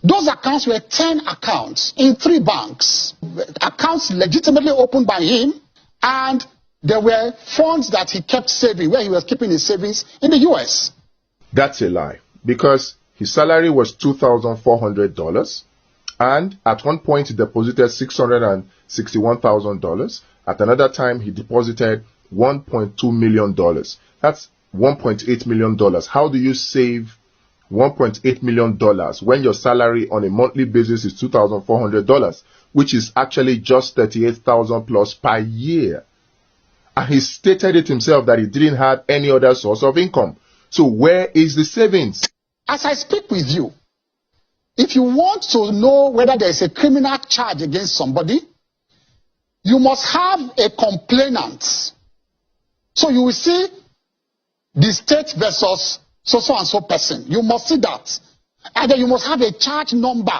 Those accounts were 10 accounts in 3 banks. Accounts legitimately opened by him, and there were funds that he kept saving, where he was keeping his savings in the US. That's a lie, because his salary was $2,400, and at one point he deposited $661,000. At another time he deposited $1.2 million. That's $1.8 million. How do you save $1.8 million when your salary on a monthly basis is $2,400, which is actually just $38,000 plus per year? And he stated it himself that he didn't have any other source of income. So where is the savings? As I speak with you, if you want to know whether there is a criminal charge against somebody, you must have a complainant. So you will see the state versus so and so person. You must see that. And then you must have a charge number.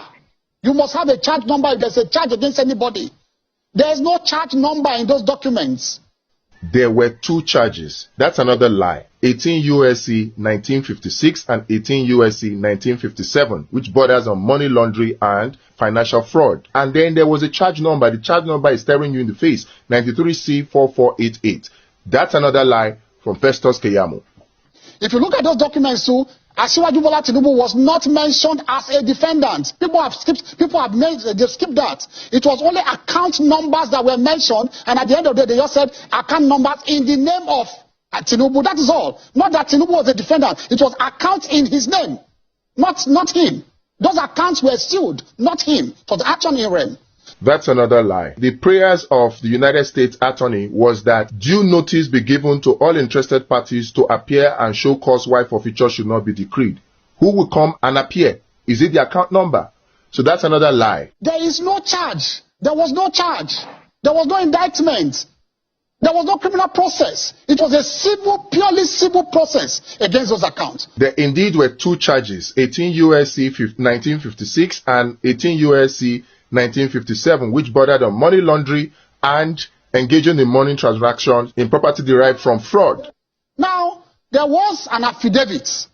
You must have a charge number if there's a charge against anybody. There is no charge number in those documents. There were 2 charges. That's another lie. 18 U.S.C. 1956 and 18 U.S.C. 1957, which borders on money laundering and financial fraud. And then there was a charge number. The charge number is staring you in the face. 93C4488. That's another lie from Festus Keyamo. If you look at those documents too, Asiwaju Bola Tinubu was not mentioned as a defendant. People have skipped that. It was only account numbers that were mentioned, and at the end of the day, they just said account numbers in the name of Tinubu. That is all. Not that Tinubu was a defendant. It was account in his name, not him. Those accounts were sealed, not him. It was action in rem. That's another lie. The prayers of the United States Attorney was that due notice be given to all interested parties to appear and show cause why forfeiture should not be decreed. Who will come and appear? Is it the account number? So that's another lie. There is no charge. There was no charge. There was no indictment. There was no criminal process. It was a purely civil process against those accounts. There indeed were 2 charges, 18 U.S.C. 1956 and 18 U.S.C. 1957, which bordered on money laundering and engaging in money transactions in property derived from fraud. Now, there was an affidavit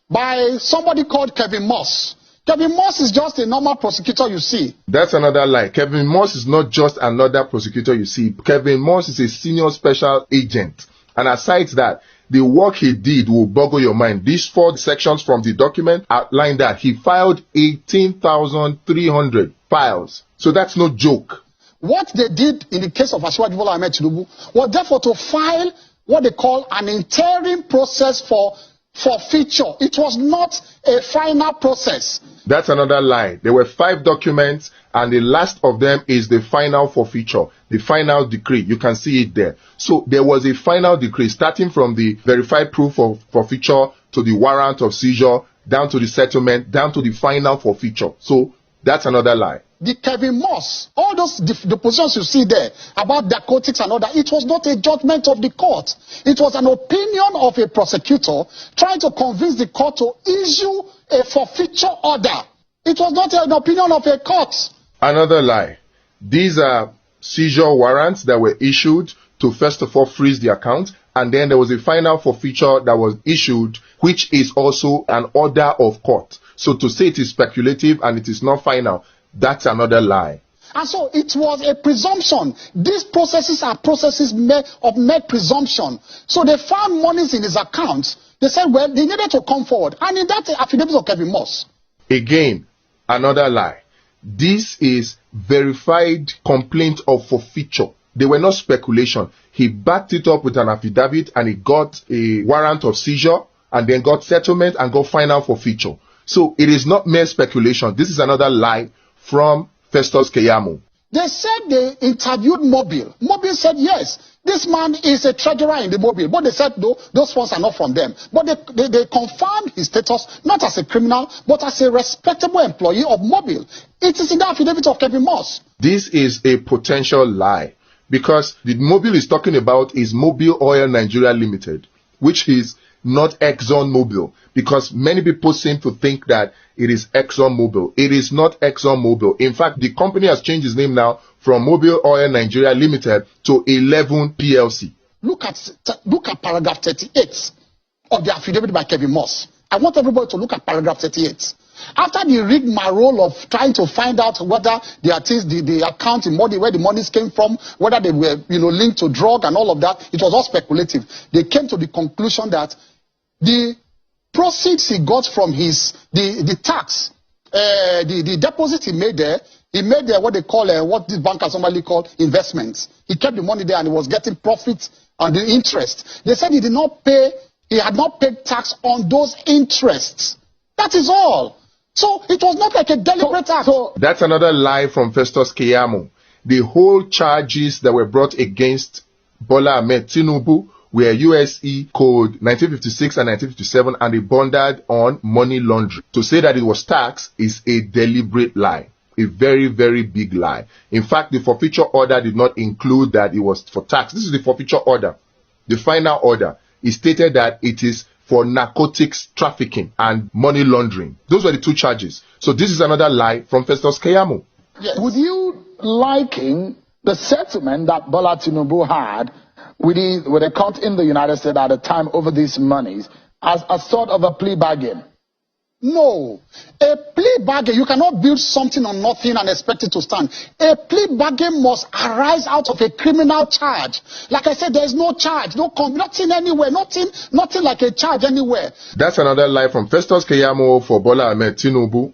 by somebody called Kevin Moss. Kevin Moss is just a normal prosecutor you see. That's another lie. Kevin Moss is not just another prosecutor you see. Kevin Moss is a senior special agent. And aside that, the work he did will boggle your mind. These 4 sections from the document outline that he filed 18,300 files. So that's no joke. What they did in the case of Asiwaju Bola Tinubu was therefore to file what they call an interim process for forfeiture. It was not a final process. That's another lie. There were 5 documents, and the last of them is the final forfeiture, the final decree. You can see it there. So there was a final decree starting from the verified proof of forfeiture to the warrant of seizure, down to the settlement, down to the final forfeiture. So that's another lie. The Kevin Moss, all those the positions you see there about narcotics and all that, it was not a judgment of the court. It was an opinion of a prosecutor trying to convince the court to issue a forfeiture order. It was not an opinion of a court. Another lie. These are seizure warrants that were issued to first of all freeze the account, and then there was a final forfeiture that was issued, which is also an order of court. So to say it is speculative and it is not final, that's another lie. And so it was a presumption. These processes are processes of mere presumption. So they found monies in his account. They said, well, they needed to come forward. And in that affidavit of Kevin Moss. Again, another lie. This is verified complaint of forfeiture. They were not speculation. He backed it up with an affidavit, and he got a warrant of seizure, and then got settlement and got final forfeiture. So it is not mere speculation. This is another lie from Festus Keyamo. They said they interviewed Mobile. Mobile said, yes, this man is a treasurer in the Mobile. But they said, no, those funds are not from them. But they confirmed his status, not as a criminal, but as a respectable employee of Mobile. It is in the affidavit of Kevin Moss. This is a potential lie, because the Mobile is talking about is Mobile Oil Nigeria Limited, which is not ExxonMobil, because many people seem to think that it is ExxonMobil. It is not ExxonMobil. In fact, the company has changed its name now from Mobile Oil Nigeria Limited to 11 PLC. Look at paragraph 38 of the affidavit by Kevin Moss. I want everybody to look at paragraph 38. After the rigmarole of trying to find out whether the things, the account, the money, where the monies came from, whether they were, linked to drug and all of that, it was all speculative. They came to the conclusion that the proceeds he got from the tax, the deposit he made there what they call, what these bankers normally call investments. He kept the money there and he was getting profit on the interest. They said he had not paid tax on those interests. That is all. So it was not like a deliberate act. So that's another lie from Festus Keyamo. The whole charges that were brought against Bola Ahmed Tinubu were USE Code 1956 and 1957, and they bonded on money laundering. To say that it was tax is a deliberate lie. A very, very big lie. In fact, the forfeiture order did not include that it was for tax. This is the forfeiture order. The final order. It stated that it is for narcotics trafficking and money laundering. Those were the two charges. So this is another lie from Festus Keyamo. Yes. Would you liken the settlement that Bola Tinubu had with a court in the United States at the time over these monies as a sort of a plea bargain? No. A plea bargain, you cannot build something on nothing and expect it to stand. A plea bargain must arise out of a criminal charge. Like I said, there is no charge, nothing anywhere, nothing like a charge anywhere. That's another lie from Festus Keyamo for Bola Ahmed Tinubu.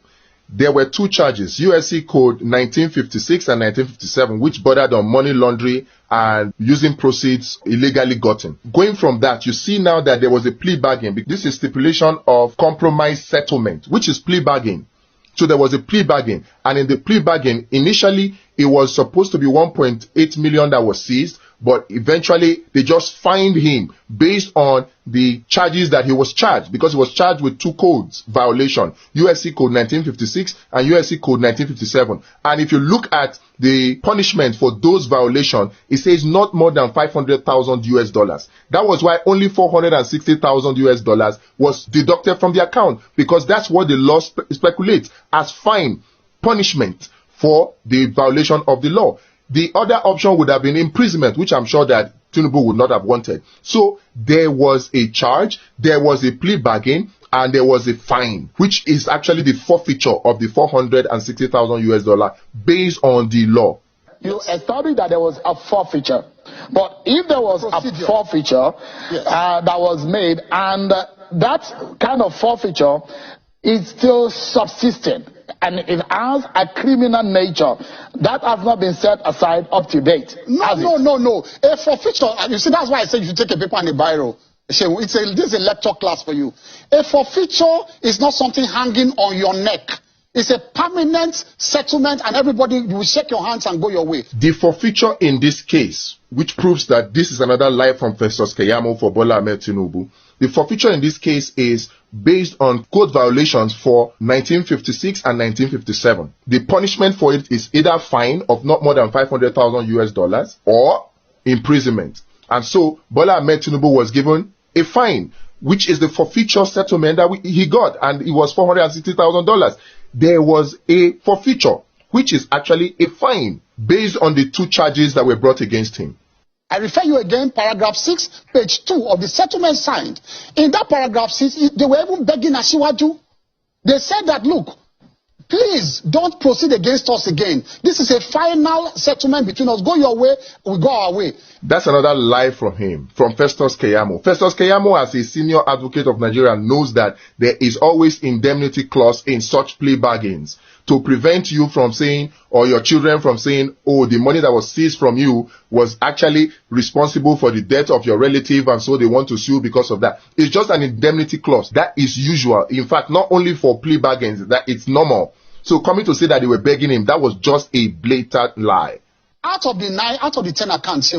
There were two charges, USC Code 1956 and 1957, which bordered on money laundering and using proceeds illegally gotten. Going from that, you see now that there was a plea bargain. This is stipulation of compromise settlement, which is plea bargain. So there was a plea bargain, and in the plea bargain, initially it was supposed to be 1.8 million that was seized, but eventually they just fined him based on the charges that he was charged, because he was charged with two codes violation, USC Code 1956 and USC Code 1957. And if you look at the punishment for those violations, it says not more than $500,000. That was why only $460,000 was deducted from the account, because that's what the law speculates as fine punishment for the violation of the law. The other option would have been imprisonment, which I'm sure that Tinubu would not have wanted. So there was a charge, there was a plea bargain, and there was a fine, which is actually the forfeiture of the $460,000 based on the law. You established that there was a forfeiture, but if there was a forfeiture that was made, and that kind of forfeiture is still subsisting, and it has a criminal nature, that has not been set aside up to date. No. A forfeiture, you see, that's why I said you should take a paper and a biro. This is a lecture class for you. A forfeiture is not something hanging on your neck. It's a permanent settlement, and everybody, you will shake your hands and go your way. The forfeiture in this case, which proves that this is another lie from Festus Keyamo for Bola Ahmed Tinubu, the forfeiture in this case is based on code violations for 1956 and 1957. The punishment for it is either fine of not more than $500,000 or imprisonment. And so Bola Ahmed Tinubu was given a fine, which is the forfeiture settlement that he got, and it was $460,000. There was a forfeiture, which is actually a fine based on the two charges that were brought against him. I refer you again, paragraph 6, page 2 of the settlement signed. In that paragraph 6, they were even begging Asiwaju. They said that, look, please don't proceed against us again. This is a final settlement between us. Go your way, we go our way. That's another lie from him, from Festus Keyamo. Festus Keyamo, as a senior advocate of Nigeria, knows that there is always indemnity clause in such plea bargains to prevent you from saying, or your children from saying, oh, the money that was seized from you was actually responsible for the death of your relative, and so they want to sue because of that. It's just an indemnity clause. That is usual. In fact, not only for plea bargains, that it's normal. So coming to say that they were begging him, that was just a blatant lie. Out of the 10 accounts,